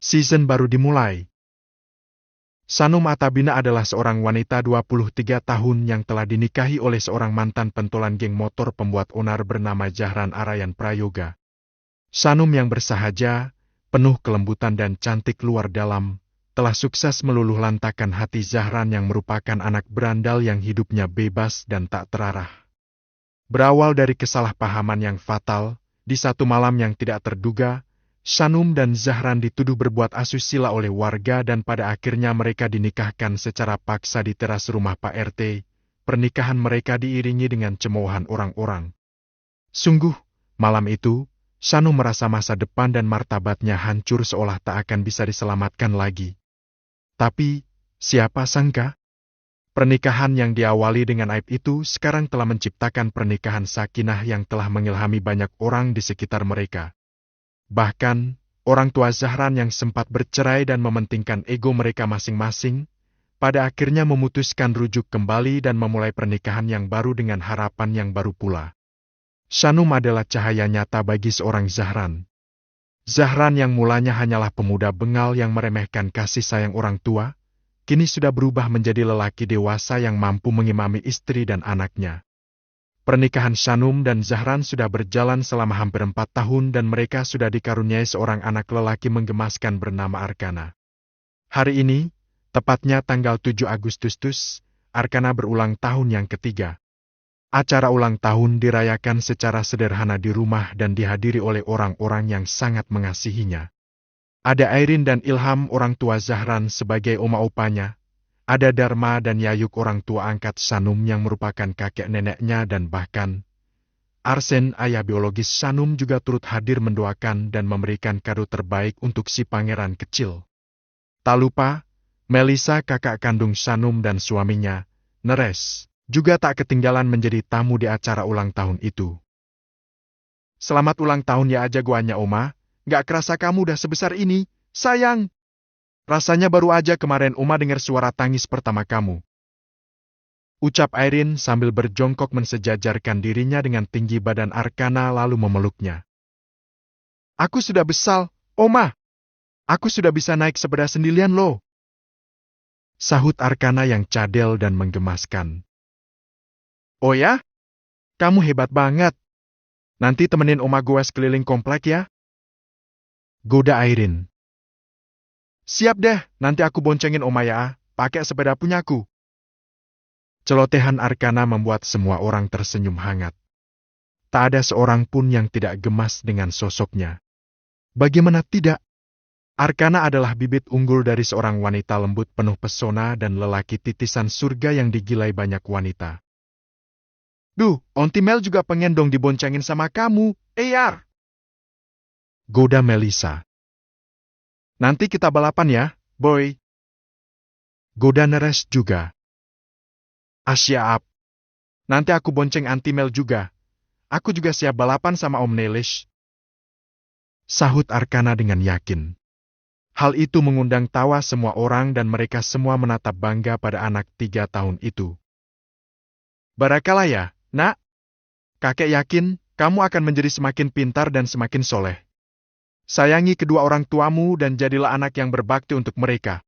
Season baru dimulai. Sanum Atabina adalah seorang wanita 23 tahun yang telah dinikahi oleh seorang mantan pentolan geng motor pembuat onar bernama Jahran Arayan Prayoga. Sanum yang bersahaja, penuh kelembutan dan cantik luar dalam, telah sukses meluluh lantakan hati Zahran yang merupakan anak berandal yang hidupnya bebas dan tak terarah. Berawal dari kesalahpahaman yang fatal, di satu malam yang tidak terduga, Sanum dan Zahran dituduh berbuat asusila oleh warga dan pada akhirnya mereka dinikahkan secara paksa di teras rumah Pak RT. Pernikahan mereka diiringi dengan cemoohan orang-orang. Sungguh, malam itu, Sanum merasa masa depan dan martabatnya hancur seolah tak akan bisa diselamatkan lagi. Tapi, siapa sangka? Pernikahan yang diawali dengan aib itu sekarang telah menciptakan pernikahan sakinah yang telah mengilhami banyak orang di sekitar mereka. Bahkan, orang tua Zahran yang sempat bercerai dan mementingkan ego mereka masing-masing, pada akhirnya memutuskan rujuk kembali dan memulai pernikahan yang baru dengan harapan yang baru pula. Sanum adalah cahaya nyata bagi seorang Zahran. Zahran yang mulanya hanyalah pemuda bengal yang meremehkan kasih sayang orang tua, kini sudah berubah menjadi lelaki dewasa yang mampu mengimami istri dan anaknya. Pernikahan Sanum dan Zahran sudah berjalan selama hampir 4 tahun dan mereka sudah dikaruniai seorang anak lelaki menggemaskan bernama Arkana. Hari ini, tepatnya tanggal 7 Agustus, Arkana berulang tahun yang ketiga. Acara ulang tahun dirayakan secara sederhana di rumah dan dihadiri oleh orang-orang yang sangat mengasihinya. Ada Airin dan Ilham orang tua Zahran sebagai oma-opanya. Ada Dharma dan Yayuk orang tua angkat Sanum yang merupakan kakek neneknya dan bahkan Arsen ayah biologis Sanum juga turut hadir mendoakan dan memberikan kado terbaik untuk si pangeran kecil. Tak lupa, Melisa kakak kandung Sanum dan suaminya, Neres, juga tak ketinggalan menjadi tamu di acara ulang tahun itu. Selamat ulang tahun ya aja guanya Oma, gak kerasa kamu udah sebesar ini, sayang. Rasanya baru aja kemarin Oma dengar suara tangis pertama kamu. Ucap Airin sambil berjongkok mensejajarkan dirinya dengan tinggi badan Arkana lalu memeluknya. Aku sudah besar, Oma. Aku sudah bisa naik sepeda sendirian loh. Sahut Arkana yang cadel dan menggemaskan. Oh ya? Kamu hebat banget. Nanti temenin Oma gue sekeliling komplek ya. Goda Airin. Siap deh, nanti aku boncengin Oma ya, pakai sepeda punyaku. Celotehan Arkana membuat semua orang tersenyum hangat. Tak ada seorang pun yang tidak gemas dengan sosoknya. Bagaimana tidak? Arkana adalah bibit unggul dari seorang wanita lembut penuh pesona dan lelaki titisan surga yang digilai banyak wanita. Duh, Onti Mel juga pengen dong diboncengin sama kamu, Eyar. Goda Melisa. Nanti kita balapan ya, boy. Goda Neres juga. Siap. Nanti aku bonceng Auntie Mel juga. Aku juga siap balapan sama Om Nelish. Sahut Arkana dengan yakin. Hal itu mengundang tawa semua orang dan mereka semua menatap bangga pada anak 3 tahun itu. Barakalah ya, nak. Kakek yakin kamu akan menjadi semakin pintar dan semakin soleh. Sayangi kedua orang tuamu dan jadilah anak yang berbakti untuk mereka.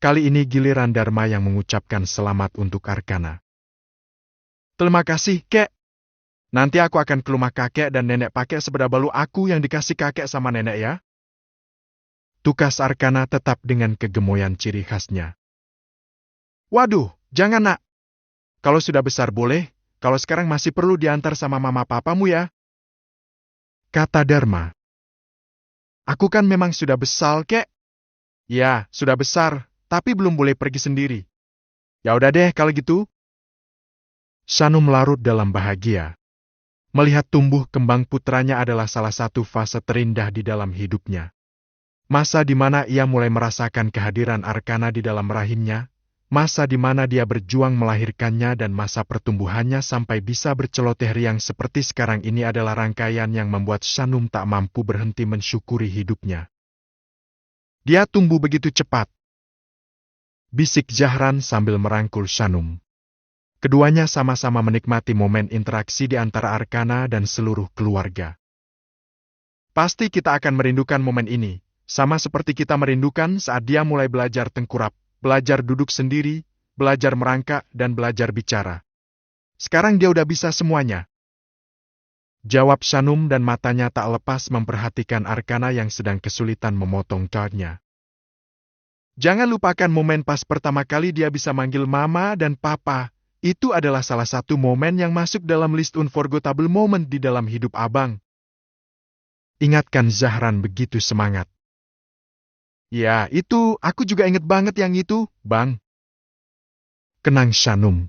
Kali ini giliran Dharma yang mengucapkan selamat untuk Arkana. Terima kasih, Kek. Nanti aku akan ke rumah kakek dan nenek pakai sepeda balu aku yang dikasih kakek sama nenek ya. Tukas Arkana tetap dengan kegemoyan ciri khasnya. Waduh, jangan nak. Kalau sudah besar boleh, kalau sekarang masih perlu diantar sama mama papamu ya. Kata Dharma. Aku kan memang sudah besar, Kek. Ya, sudah besar, tapi belum boleh pergi sendiri. Ya udah deh kalau gitu. Sanum larut dalam bahagia. Melihat tumbuh kembang putranya adalah salah satu fase terindah di dalam hidupnya. Masa di mana ia mulai merasakan kehadiran Arkana di dalam rahimnya, masa di mana dia berjuang melahirkannya dan masa pertumbuhannya sampai bisa berceloteh riang seperti sekarang ini adalah rangkaian yang membuat Sanum tak mampu berhenti mensyukuri hidupnya. Dia tumbuh begitu cepat. Bisik Zahran sambil merangkul Sanum. Keduanya sama-sama menikmati momen interaksi di antara Arkana dan seluruh keluarga. Pasti kita akan merindukan momen ini. Sama seperti kita merindukan saat dia mulai belajar tengkurap, belajar duduk sendiri, belajar merangkak, dan belajar bicara. Sekarang dia udah bisa semuanya. Jawab Shanum dan matanya tak lepas memperhatikan Arkana yang sedang kesulitan memotong cardnya. Jangan lupakan momen pas pertama kali dia bisa manggil mama dan papa. Itu adalah salah satu momen yang masuk dalam list unforgettable moment di dalam hidup abang. Ingatkan Zahran begitu semangat. Ya, itu, aku juga inget banget yang itu, bang. Kenang Shanum.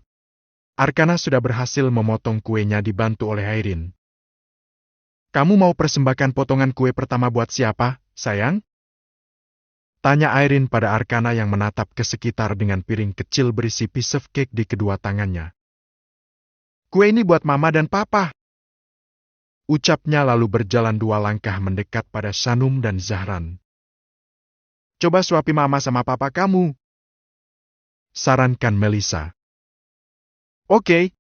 Arkana sudah berhasil memotong kuenya dibantu oleh Airin. Kamu mau persembahkan potongan kue pertama buat siapa, sayang? Tanya Airin pada Arkana yang menatap ke sekitar dengan piring kecil berisi piece of cake di kedua tangannya. Kue ini buat mama dan papa. Ucapnya lalu berjalan 2 langkah mendekat pada Shanum dan Zahran. Coba suapi mama sama papa kamu. Sarankan Melissa. Oke.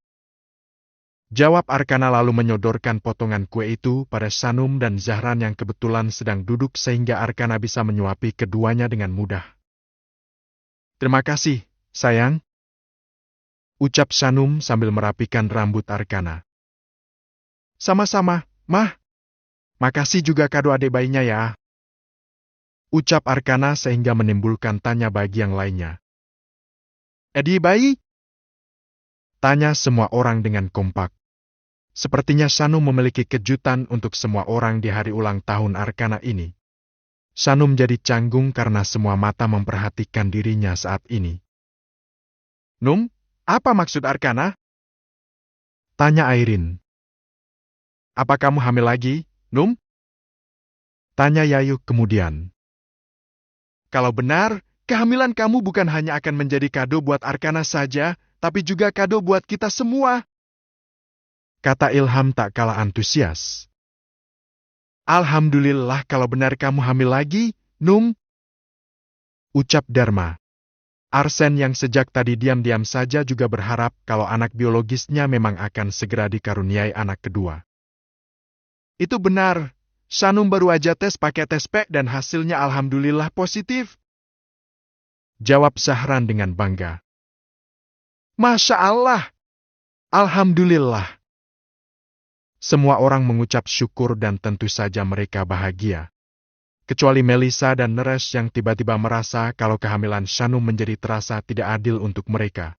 Jawab Arkana lalu menyodorkan potongan kue itu pada Shanum dan Zahran yang kebetulan sedang duduk sehingga Arkana bisa menyuapi keduanya dengan mudah. Terima kasih, sayang. Ucap Shanum sambil merapikan rambut Arkana. Sama-sama, Mah. Makasih juga kado adik bayinya ya. Ucap Arkana sehingga menimbulkan tanya bagi yang lainnya. Adik bayi? Tanya semua orang dengan kompak. Sepertinya Shanum memiliki kejutan untuk semua orang di hari ulang tahun Arkana ini. Shanum jadi canggung karena semua mata memperhatikan dirinya saat ini. Num, apa maksud Arkana? Tanya Airin. Apa kamu hamil lagi, Num? Tanya Yayu kemudian. Kalau benar, kehamilan kamu bukan hanya akan menjadi kado buat Arkana saja, tapi juga kado buat kita semua. Kata Ilham tak kalah antusias. Alhamdulillah kalau benar kamu hamil lagi, Num. Ucap Dharma. Arsen yang sejak tadi diam-diam saja juga berharap kalau anak biologisnya memang akan segera dikaruniai anak kedua. Itu benar. Shanum baru aja tes pakai tes pack dan hasilnya alhamdulillah positif. Jawab Zahran dengan bangga. Masya Allah. Alhamdulillah. Semua orang mengucap syukur dan tentu saja mereka bahagia. Kecuali Melissa dan Neres yang tiba-tiba merasa kalau kehamilan Shanum menjadi terasa tidak adil untuk mereka.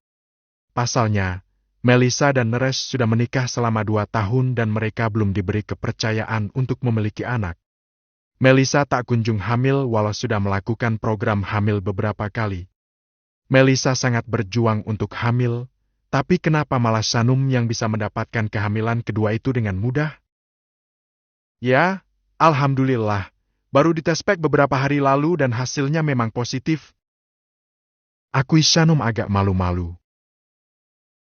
Pasalnya, Melissa dan Neres sudah menikah selama 2 tahun dan mereka belum diberi kepercayaan untuk memiliki anak. Melissa tak kunjung hamil walau sudah melakukan program hamil beberapa kali. Melissa sangat berjuang untuk hamil, tapi kenapa malah Shanum yang bisa mendapatkan kehamilan kedua itu dengan mudah? Ya, alhamdulillah. Baru dites pack beberapa hari lalu dan hasilnya memang positif. Akui Shanum agak malu-malu.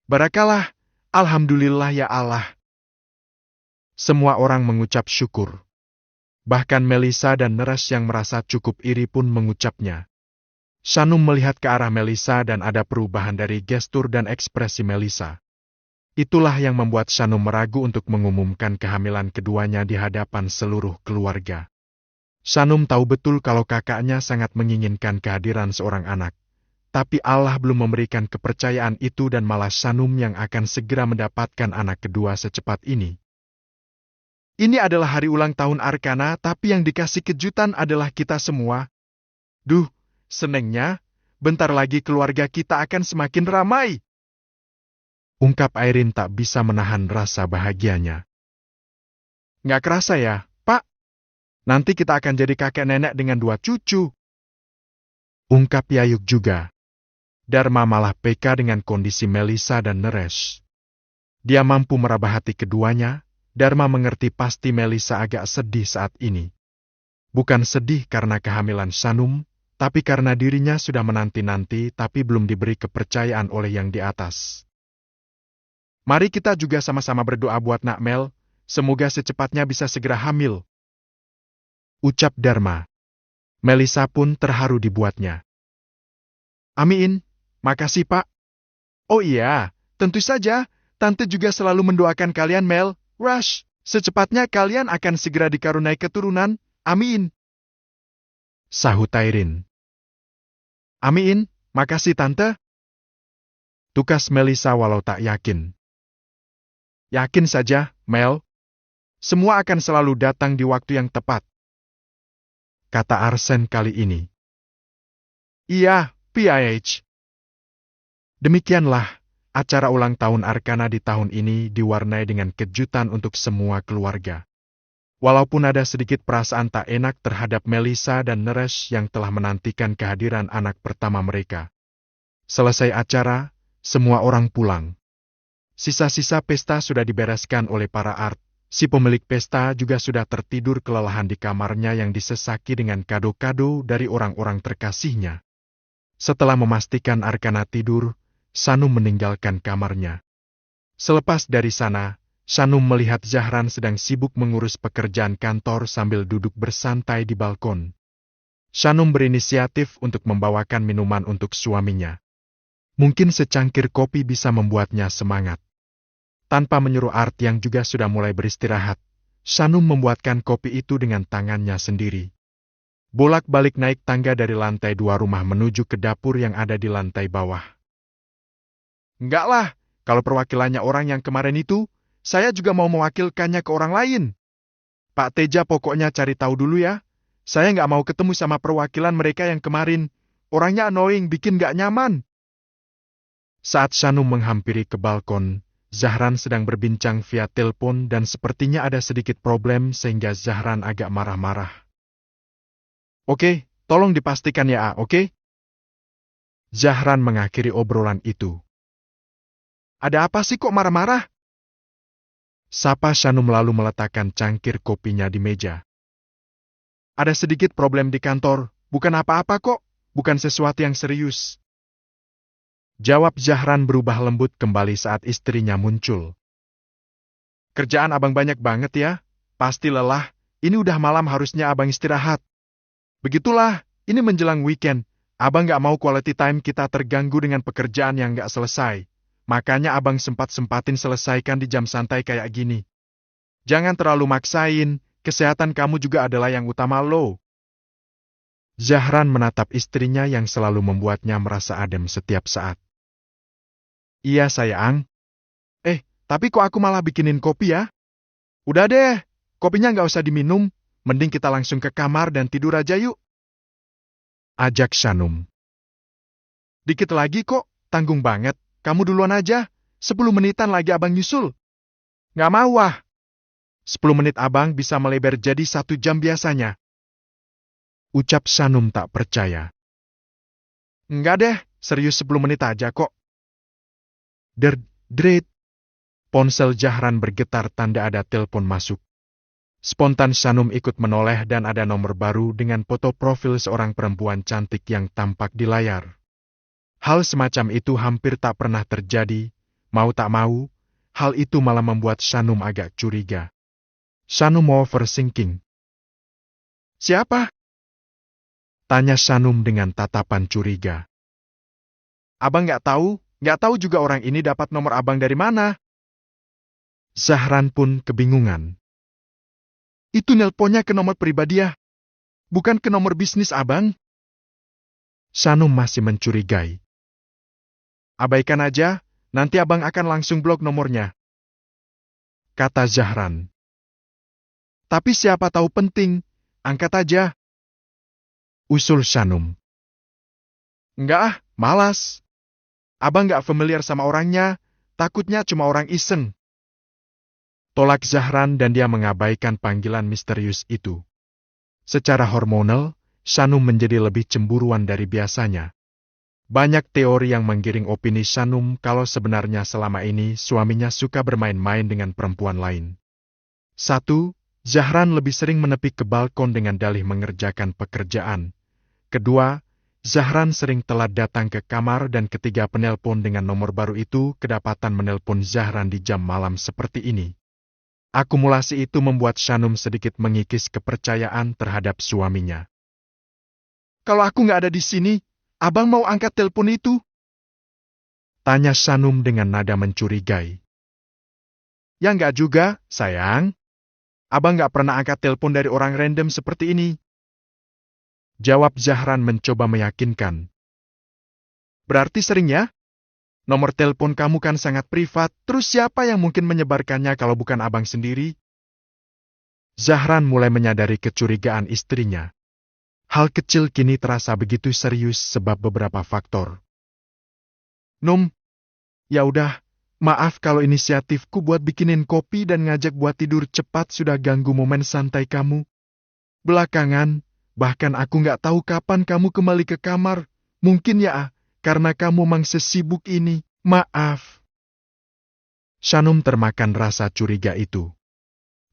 Barakalah, alhamdulillah ya Allah. Semua orang mengucap syukur. Bahkan Melissa dan Neres yang merasa cukup iri pun mengucapnya. Shanum melihat ke arah Melissa dan ada perubahan dari gestur dan ekspresi Melissa. Itulah yang membuat Shanum meragu untuk mengumumkan kehamilan keduanya di hadapan seluruh keluarga. Shanum tahu betul kalau kakaknya sangat menginginkan kehadiran seorang anak. Tapi Allah belum memberikan kepercayaan itu dan malah Shanum yang akan segera mendapatkan anak kedua secepat ini. Ini adalah hari ulang tahun Arkana, tapi yang dikasih kejutan adalah kita semua. Duh, senengnya, bentar lagi keluarga kita akan semakin ramai. Ungkap Airin tak bisa menahan rasa bahagianya. Nggak kerasa ya, Pak? Nanti kita akan jadi kakek nenek dengan 2 cucu. Ungkap Yayuk juga. Dharma malah peka dengan kondisi Melissa dan Neres. Dia mampu meraba hati keduanya. Dharma mengerti pasti Melissa agak sedih saat ini. Bukan sedih karena kehamilan Shanum, tapi karena dirinya sudah menanti-nanti tapi belum diberi kepercayaan oleh yang di atas. Mari kita juga sama-sama berdoa buat Nak Mel, semoga secepatnya bisa segera hamil. Ucap Dharma. Melissa pun terharu dibuatnya. Amin, makasih Pak. Oh iya, tentu saja, Tante juga selalu mendoakan kalian Mel, Rush, secepatnya kalian akan segera dikaruniai keturunan, amin. sahut Tairin. Amin, makasih tante. Tukas Melissa walau tak yakin. Yakin saja, Mel. Semua akan selalu datang di waktu yang tepat. Kata Arsen kali ini. Iya, PIH. Demikianlah, acara ulang tahun Arkana di tahun ini diwarnai dengan kejutan untuk semua keluarga. Walaupun ada sedikit perasaan tak enak terhadap Melissa dan Neresh yang telah menantikan kehadiran anak pertama mereka. Selesai acara, semua orang pulang. Sisa-sisa pesta sudah dibereskan oleh para art. Si pemilik pesta juga sudah tertidur kelelahan di kamarnya yang disesaki dengan kado-kado dari orang-orang terkasihnya. Setelah memastikan Arkana tidur, Sanum meninggalkan kamarnya. Selepas dari sana, Sanum melihat Zahran sedang sibuk mengurus pekerjaan kantor sambil duduk bersantai di balkon. Sanum berinisiatif untuk membawakan minuman untuk suaminya. Mungkin secangkir kopi bisa membuatnya semangat. Tanpa menyuruh Art yang juga sudah mulai beristirahat, Sanum membuatkan kopi itu dengan tangannya sendiri. Bolak-balik naik tangga dari lantai 2 rumah menuju ke dapur yang ada di lantai bawah. Enggak lah, kalau perwakilannya orang yang kemarin itu, saya juga mau mewakilkannya ke orang lain. Pak Teja pokoknya cari tahu dulu ya. Saya nggak mau ketemu sama perwakilan mereka yang kemarin. Orangnya annoying, bikin nggak nyaman. Saat Sanum menghampiri ke balkon, Zahran sedang berbincang via telepon dan sepertinya ada sedikit problem sehingga Zahran agak marah-marah. Oke, tolong dipastikan ya, oke? Zahran mengakhiri obrolan itu. Ada apa sih kok marah-marah? Sapa Sanum lalu meletakkan cangkir kopinya di meja. Ada sedikit problem di kantor, bukan apa-apa kok, bukan sesuatu yang serius. Jawab Zahran berubah lembut kembali saat istrinya muncul. Kerjaan abang banyak banget ya, pasti lelah, ini udah malam harusnya abang istirahat. Begitulah, ini menjelang weekend, abang gak mau quality time kita terganggu dengan pekerjaan yang gak selesai. Makanya abang sempat-sempatin selesaikan di jam santai kayak gini. Jangan terlalu maksain, kesehatan kamu juga adalah yang utama lo. Zahran menatap istrinya yang selalu membuatnya merasa adem setiap saat. Iya sayang. Tapi kok aku malah bikinin kopi ya? Udah deh, kopinya nggak usah diminum, mending kita langsung ke kamar dan tidur aja yuk. Ajak Sanum. Dikit lagi kok, tanggung banget. Kamu duluan aja, 10 menitan lagi abang nyusul. Nggak mau ah. 10 menit abang bisa melebar jadi 1 jam biasanya. Ucap Sanum tak percaya. Enggak deh, serius 10 menit aja kok. Dret. Ponsel Zahran bergetar tanda ada telepon masuk. Spontan Sanum ikut menoleh dan ada nomor baru dengan foto profil seorang perempuan cantik yang tampak di layar. Hal semacam itu hampir tak pernah terjadi, mau tak mau, hal itu malah membuat Sanum agak curiga. Sanum overthinking. Siapa? Tanya Sanum dengan tatapan curiga. Abang nggak tahu juga orang ini dapat nomor abang dari mana. Zahran pun kebingungan. Itu nelponnya ke nomor pribadi ya, bukan ke nomor bisnis abang. Sanum masih mencurigai. Abaikan aja, nanti abang akan langsung blok nomornya. Kata Zahran. Tapi siapa tahu penting, angkat aja. Usul Sanum. Enggak malas. Abang nggak familiar sama orangnya, takutnya cuma orang iseng. Tolak Zahran dan dia mengabaikan panggilan misterius itu. Secara hormonal, Sanum menjadi lebih cemburuan dari biasanya. Banyak teori yang menggiring opini Sanum kalau sebenarnya selama ini suaminya suka bermain-main dengan perempuan lain. 1. Zahran lebih sering menepi ke balkon dengan dalih mengerjakan pekerjaan. 2. Zahran sering telat datang ke kamar dan ketiga penelpon dengan nomor baru itu kedapatan menelpon Zahran di jam malam seperti ini. Akumulasi itu membuat Sanum sedikit mengikis kepercayaan terhadap suaminya. Kalau aku nggak ada di sini, abang mau angkat telepon itu? Tanya Sanum dengan nada mencurigai. Ya nggak juga, sayang. Abang nggak pernah angkat telepon dari orang random seperti ini. Jawab Zahran mencoba meyakinkan. Berarti sering ya? Nomor telepon kamu kan sangat privat, terus siapa yang mungkin menyebarkannya kalau bukan abang sendiri? Zahran mulai menyadari kecurigaan istrinya. Hal kecil kini terasa begitu serius sebab beberapa faktor. Num, ya udah, maaf kalau inisiatifku buat bikinin kopi dan ngajak buat tidur cepat sudah ganggu momen santai kamu. Belakangan, bahkan aku nggak tahu kapan kamu kembali ke kamar. Mungkin ya, karena kamu mang sesibuk ini. Maaf. Shanum termakan rasa curiga itu.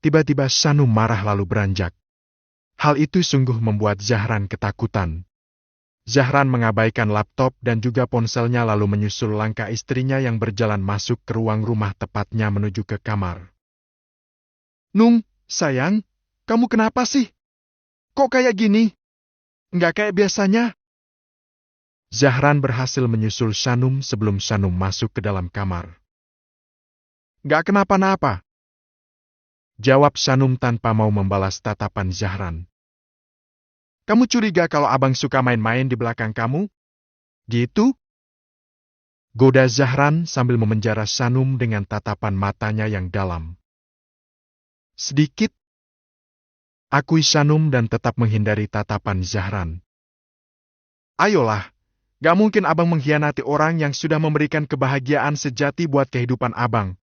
Tiba-tiba Shanum marah lalu beranjak. Hal itu sungguh membuat Zahran ketakutan. Zahran mengabaikan laptop dan juga ponselnya lalu menyusul langkah istrinya yang berjalan masuk ke ruang rumah tepatnya menuju ke kamar. Nung, sayang, kamu kenapa sih? Kok kayak gini? Nggak kayak biasanya. Zahran berhasil menyusul Shanum sebelum Shanum masuk ke dalam kamar. Nggak kenapa-napa. Jawab Shanum tanpa mau membalas tatapan Zahran. Kamu curiga kalau abang suka main-main di belakang kamu? Gitu? Goda Zahran sambil memenjara Shanum dengan tatapan matanya yang dalam. Sedikit. Akui Shanum dan tetap menghindari tatapan Zahran. Ayolah, gak mungkin abang mengkhianati orang yang sudah memberikan kebahagiaan sejati buat kehidupan abang.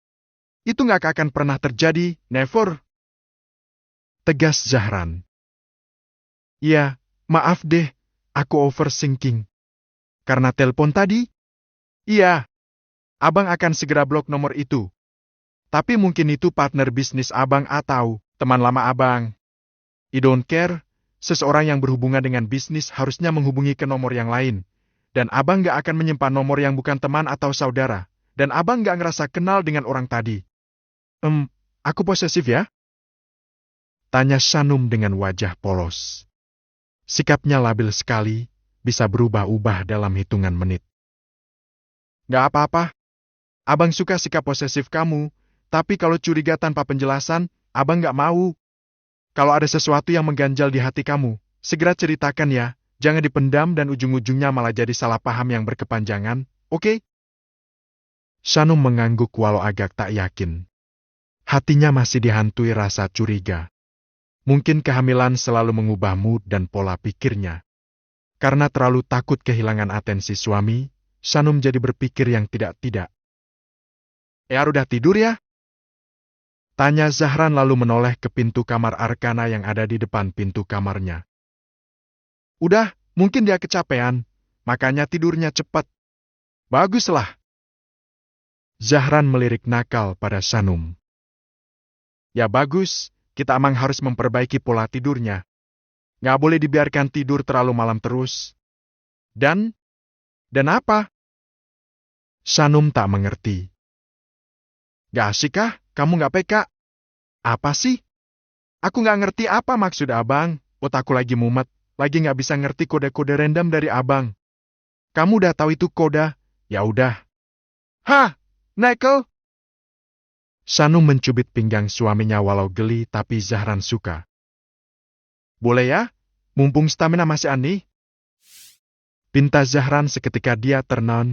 Itu gak akan pernah terjadi, never. Tegas Zahran. Ya, maaf deh, aku overthinking. Karena telepon tadi? Iya, abang akan segera blok nomor itu. Tapi mungkin itu partner bisnis abang atau teman lama abang. I don't care, seseorang yang berhubungan dengan bisnis harusnya menghubungi ke nomor yang lain. Dan abang gak akan menyimpan nomor yang bukan teman atau saudara. Dan abang gak ngerasa kenal dengan orang tadi. Aku posesif ya? Tanya Shanum dengan wajah polos. Sikapnya labil sekali, bisa berubah-ubah dalam hitungan menit. Gak apa-apa. Abang suka sikap posesif kamu, tapi kalau curiga tanpa penjelasan, abang gak mau. Kalau ada sesuatu yang mengganjal di hati kamu, segera ceritakan ya, jangan dipendam dan ujung-ujungnya malah jadi salah paham yang berkepanjangan, oke? Shanum mengangguk walau agak tak yakin. Hatinya masih dihantui rasa curiga. Mungkin kehamilan selalu mengubah mood dan pola pikirnya. Karena terlalu takut kehilangan atensi suami, Shanum jadi berpikir yang tidak-tidak. Udah tidur ya? Tanya Zahran lalu menoleh ke pintu kamar Arkana yang ada di depan pintu kamarnya. Udah, mungkin dia kecapean, makanya tidurnya cepat. Baguslah. Zahran melirik nakal pada Shanum. Ya bagus. Kita emang harus memperbaiki pola tidurnya. Nggak boleh dibiarkan tidur terlalu malam terus. Dan apa? Shanum tak mengerti. Gak asik kah? Kamu nggak peka? Apa sih? Aku nggak ngerti apa maksud abang. Otakku lagi mumet, lagi nggak bisa ngerti kode-kode random dari abang. Kamu udah tahu itu kode? Ya udah. Hah? Nekel? Shanum mencubit pinggang suaminya walau geli tapi Zahran suka. Boleh ya? Mumpung stamina masih aneh. Pinta Zahran seketika dia ternon